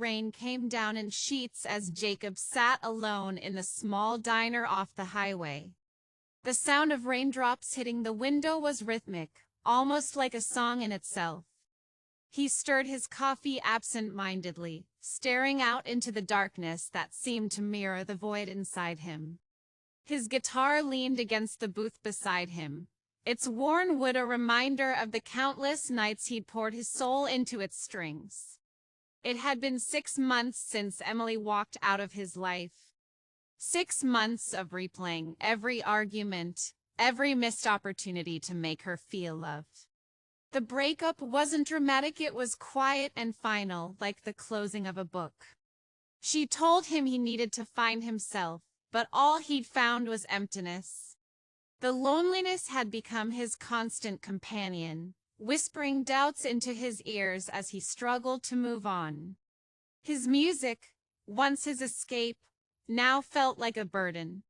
rain came down in sheets as Jacob sat alone in the small diner off the highway. The sound of raindrops hitting the window was rhythmic, almost like a song in itself. He stirred his coffee absent-mindedly, staring out into the darkness that seemed to mirror the void inside him. His guitar leaned against the booth beside him, its worn wood a reminder of the countless nights he'd poured his soul into its strings. It had been 6 months since Emily walked out of his life. 6 months of replaying every argument, every missed opportunity to make her feel loved. The breakup wasn't dramatic, it was quiet and final, like the closing of a book. She told him he needed to find himself, but all he'd found was emptiness. The loneliness had become his constant companion, whispering doubts into his ears as he struggled to move on. His music, once his escape, now felt like a burden.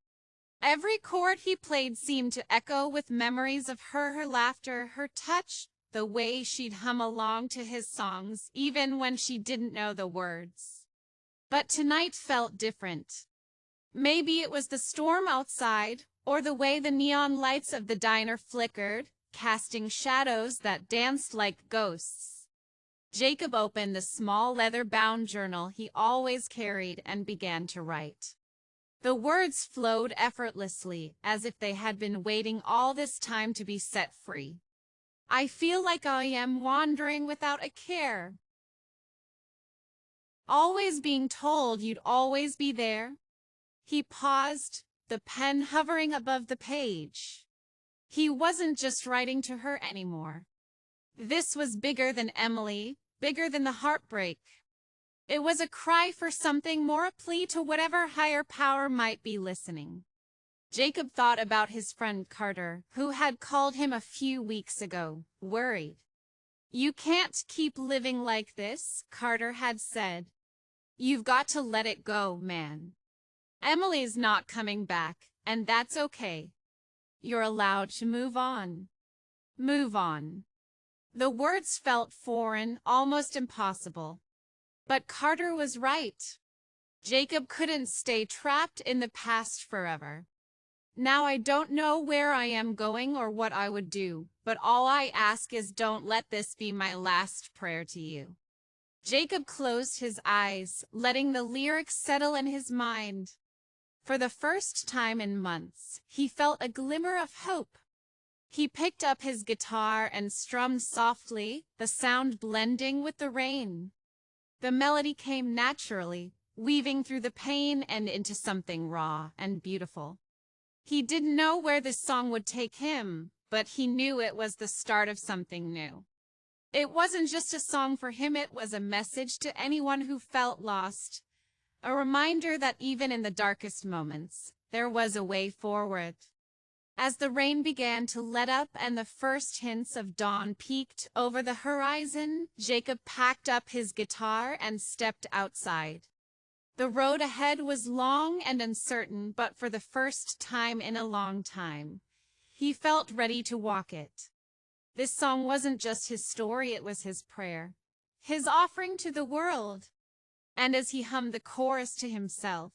Every chord he played seemed to echo with memories of her laughter, her touch, the way she'd hum along to his songs, even when she didn't know the words. But tonight felt different. Maybe it was the storm outside, or the way the neon lights of the diner flickered, casting shadows that danced like ghosts. Jacob opened the small leather-bound journal he always carried and began to write. The words flowed effortlessly, as if they had been waiting all this time to be set free. I feel like I am wandering without a care. Always being told you'd always be there. He paused, the pen hovering above the page. He wasn't just writing to her anymore. This was bigger than Emily, bigger than the heartbreak. It was a cry for something more, a plea to whatever higher power might be listening. Jacob thought about his friend Carter, who had called him a few weeks ago, worried. You can't keep living like this, Carter had said. You've got to let it go, man. Emily's not coming back, and that's okay. You're allowed to move on. Move on. The words felt foreign, almost impossible. But Carter was right. Jacob couldn't stay trapped in the past forever. Now I don't know where I am going or what I would do, but all I ask is don't let this be my last prayer to you. Jacob closed his eyes, letting the lyrics settle in his mind. For the first time in months, he felt a glimmer of hope. He picked up his guitar and strummed softly, the sound blending with the rain. The melody came naturally, weaving through the pain and into something raw and beautiful. He didn't know where this song would take him, but he knew it was the start of something new. It wasn't just a song for him, it was a message to anyone who felt lost, a reminder that even in the darkest moments, there was a way forward. As the rain began to let up and the first hints of dawn peeked over the horizon, Jacob packed up his guitar and stepped outside. The road ahead was long and uncertain, but for the first time in a long time, he felt ready to walk it. This song wasn't just his story, it was his prayer, his offering to the world. And as he hummed the chorus to himself,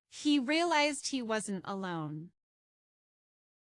he realized he wasn't alone.